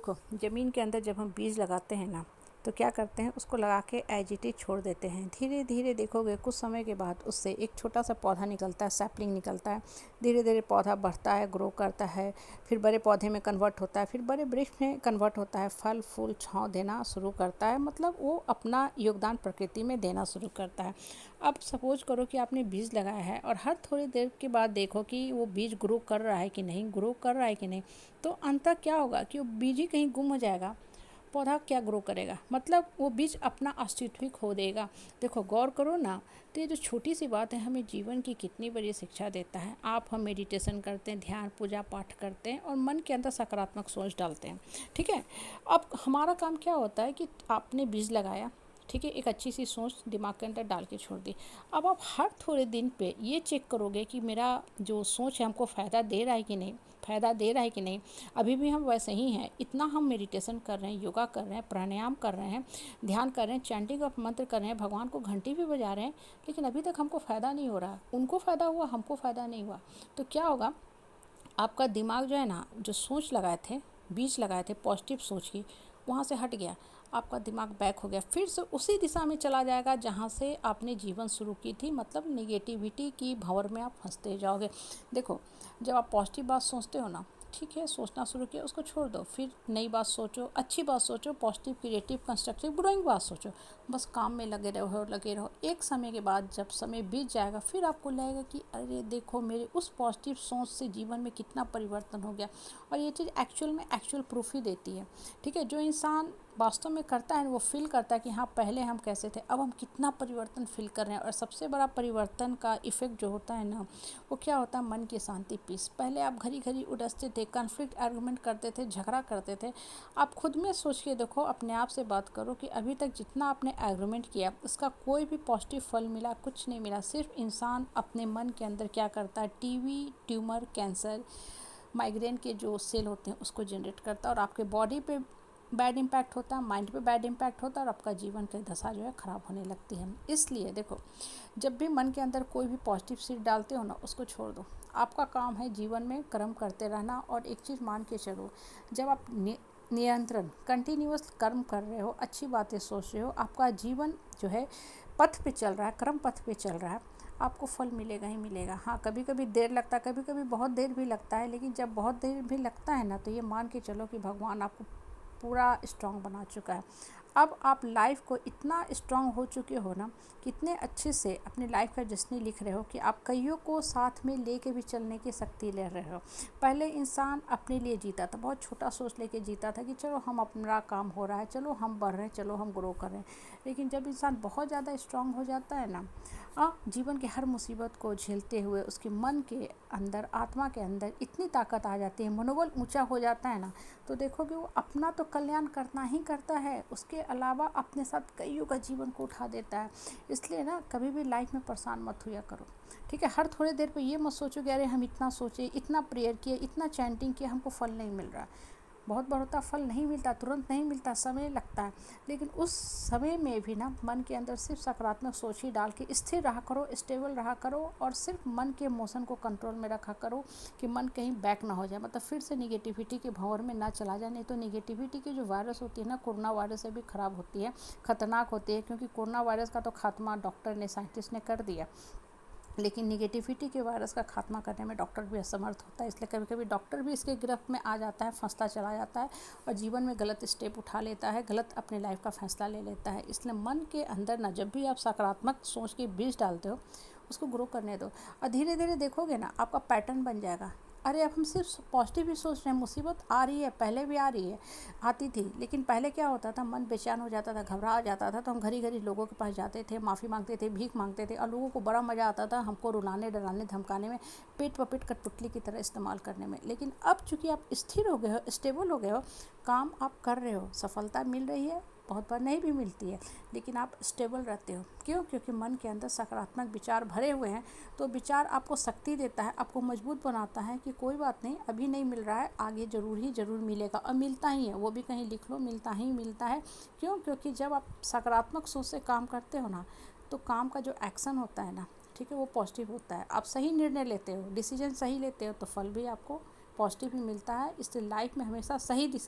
देखो, ज़मीन के अंदर जब हम बीज लगाते हैं ना, तो क्या करते हैं, उसको लगा के एज इट इज़ छोड़ देते हैं। धीरे धीरे देखोगे कुछ समय के बाद उससे एक छोटा सा पौधा निकलता है, सैपलिंग निकलता है। धीरे धीरे पौधा बढ़ता है, ग्रो करता है, फिर बड़े पौधे में कन्वर्ट होता है, फिर बड़े वृक्ष में कन्वर्ट होता है, फल फूल छाँव देना शुरू करता है। मतलब वो अपना योगदान प्रकृति में देना शुरू करता है। अब सपोज करो कि आपने बीज लगाया है और हर थोड़ी देर के बाद देखो कि वो बीज ग्रो कर रहा है कि नहीं, ग्रो कर रहा है कि नहीं। तो अंततः क्या होगा कि वो बीज ही कहीं गुम हो जाएगा, पौधा क्या ग्रो करेगा। मतलब वो बीज अपना अस्तित्व ही खो देगा। देखो गौर करो ना, तो ये जो छोटी सी बात है हमें जीवन की कितनी बड़ी शिक्षा देता है। हम मेडिटेशन करते हैं, ध्यान पूजा पाठ करते हैं और मन के अंदर सकारात्मक सोच डालते हैं, ठीक है। अब हमारा काम क्या होता है कि आपने बीज लगाया, ठीक है, एक अच्छी सी सोच दिमाग के अंदर डाल के छोड़ दी। अब आप हर थोड़े दिन पे ये चेक करोगे कि मेरा जो सोच है हमको फ़ायदा दे रहा है कि नहीं, फ़ायदा दे रहा है कि नहीं। अभी भी हम वैसे ही हैं, इतना हम मेडिटेशन कर रहे हैं, योगा कर रहे हैं, प्राणायाम कर रहे हैं, ध्यान कर रहे हैं, चैंटिंग ऑफ मंत्र कर रहे हैं, भगवान को घंटी भी बजा रहे हैं, लेकिन अभी तक हमको फ़ायदा नहीं हो रहा। उनको फ़ायदा हुआ, हमको फ़ायदा नहीं हुआ। तो क्या होगा, आपका दिमाग जो है ना, जो सोच लगाए थे, बीज लगाए थे पॉजिटिव सोच की, वहाँ से हट गया। आपका दिमाग बैक हो गया, फिर से उसी दिशा में चला जाएगा जहाँ से आपने जीवन शुरू की थी। मतलब नेगेटिविटी की भंवर में आप फंसते जाओगे। देखो, जब आप पॉजिटिव बात सोचते हो ना, ठीक है, सोचना शुरू किया, उसको छोड़ दो, फिर नई बात सोचो, अच्छी बात सोचो, पॉजिटिव क्रिएटिव कंस्ट्रक्टिव ग्रोइंग बात सोचो। बस काम में लगे रहो लगे रहो। एक समय के बाद जब समय बीत जाएगा, फिर आपको लगेगा कि अरे देखो, मेरे उस पॉजिटिव सोच से जीवन में कितना परिवर्तन हो गया। और ये चीज़ एक्चुअल में एक्चुअल प्रूफ ही देती है, ठीक है। जो इंसान वास्तव में करता है वो फील करता है कि हाँ, पहले हम कैसे थे, अब हम कितना परिवर्तन फील कर रहे हैं। और सबसे बड़ा परिवर्तन का इफ़ेक्ट जो होता है ना, वो क्या होता है, मन की शांति, पीस। पहले आप घड़ी घड़ी उलझते थे, कॉन्फ्लिक्ट आर्गूमेंट करते थे, झगड़ा करते थे। आप खुद में सोच के देखो, अपने आप से बात करो कि अभी तक जितना आपने आर्गूमेंट किया उसका कोई भी पॉजिटिव फल मिला, कुछ नहीं मिला। सिर्फ इंसान अपने मन के अंदर क्या करता है, टीवी, ट्यूमर, कैंसर, माइग्रेन के जो सेल होते हैं उसको जनरेट करता है, और आपके बॉडी पे बैड इम्पैक्ट होता है, माइंड पे बैड इम्पैक्ट होता है, और आपका जीवन की दशा जो है ख़राब होने लगती है। इसलिए देखो, जब भी मन के अंदर कोई भी पॉजिटिव सीड डालते हो ना, उसको छोड़ दो। आपका काम है जीवन में कर्म करते रहना। और एक चीज़ मान के चलो, जब आप नियंत्रण कंटिन्यूअस कर्म कर रहे हो, अच्छी बातें सोच रहे हो, आपका जीवन जो है पथ पे चल रहा है, कर्म पथ पे चल रहा है, आपको फल मिलेगा ही मिलेगा। हाँ, कभी कभी देर लगता है, कभी कभी बहुत देर भी लगता है, लेकिन जब बहुत देर भी लगता है ना, तो ये मान के चलो कि भगवान आपको पूरा स्ट्रॉन्ग बना चुका है। अब आप लाइफ को इतना स्ट्रॉन्ग हो चुके हो ना, कितने अच्छे से अपनी लाइफ का जर्नी लिख रहे हो कि आप कईयों को साथ में लेके भी चलने की शक्ति ले रहे हो। पहले इंसान अपने लिए जीता था, बहुत छोटा सोच लेके जीता था कि चलो हम, अपना काम हो रहा है, चलो हम बढ़ रहे हैं, चलो हम ग्रो कर रहे हैं। लेकिन जब इंसान बहुत ज़्यादा स्ट्रॉन्ग हो जाता है ना, जीवन के हर मुसीबत को झेलते हुए उसके मन के अंदर, आत्मा के अंदर इतनी ताकत आ जाती है, मनोबल ऊंचा हो जाता है ना, तो देखोगे वो अपना तो कल्याण करना ही करता है, उसके अलावा अपने साथ कईयों का जीवन को उठा देता है। इसलिए ना, कभी भी लाइफ में परेशान मत हुआ करो, ठीक है। हर थोड़ी देर पे ये मत सोचो कि अरे हम इतना सोचे, इतना प्रेयर किए, इतना चैंटिंग किया, हमको फल नहीं मिल रहा। बहुत बार होता, फल नहीं मिलता, तुरंत नहीं मिलता, समय लगता है। लेकिन उस समय में भी ना, मन के अंदर सिर्फ सकारात्मक सोच ही डाल के स्थिर रहा करो, स्टेबल रहा करो, और सिर्फ मन के इमोशन को कंट्रोल में रखा करो कि मन कहीं बैक ना हो जाए, मतलब फिर से निगेटिविटी के भंवर में ना चला जाए। नहीं तो निगेटिविटी की जो वायरस होती है ना, कोरोना वायरस से भी ख़राब होती है, ख़तरनाक होती है। क्योंकि कोरोना वायरस का तो खात्मा डॉक्टर ने, साइंटिस्ट ने कर दिया, लेकिन निगेटिविटी के वायरस का खात्मा करने में डॉक्टर भी असमर्थ होता है। इसलिए कभी कभी डॉक्टर भी इसके गिरफ्त में आ जाता है, फंसता चला जाता है, और जीवन में गलत स्टेप उठा लेता है, गलत अपने लाइफ का फैसला ले लेता है। इसलिए मन के अंदर ना, जब भी आप सकारात्मक सोच के बीज डालते हो, उसको ग्रो करने दो, और धीरे धीरे देखोगे ना, आपका पैटर्न बन जाएगा। अरे अब हम सिर्फ पॉजिटिव ही सोच रहे हैं, मुसीबत आ रही है, पहले भी आ रही है, आती थी, लेकिन पहले क्या होता था, मन बेचैन हो जाता था, घबरा जाता था, तो हम घड़ी घड़ी लोगों के पास जाते थे, माफ़ी मांगते थे, भीख मांगते थे, और लोगों को बड़ा मज़ा आता था हमको रुलाने, डराने, धमकाने में, पेट पपेट कठपुतली की तरह इस्तेमाल करने में। लेकिन अब चूँकि आप स्थिर हो गए हो, स्टेबल हो गए हो, काम आप कर रहे हो, सफलता मिल रही है, बहुत बार नहीं भी मिलती है, लेकिन आप स्टेबल रहते हो। क्यों? क्योंकि मन के अंदर सकारात्मक विचार भरे हुए हैं। तो विचार आपको शक्ति देता है, आपको मजबूत बनाता है कि कोई बात नहीं, अभी नहीं मिल रहा है, आगे ज़रूर ही ज़रूर मिलेगा, और मिलता ही है, वो भी कहीं लिख लो, मिलता ही मिलता है। क्यों? क्योंकि जब आप सकारात्मक सोच से काम करते हो ना, तो काम का जो एक्शन होता है ना, ठीक है, वो पॉजिटिव होता है। आप सही निर्णय लेते हो, डिसीजन सही लेते हो, तो फल भी आपको पॉजिटिव ही मिलता है। इसलिए लाइफ में हमेशा सही दिशा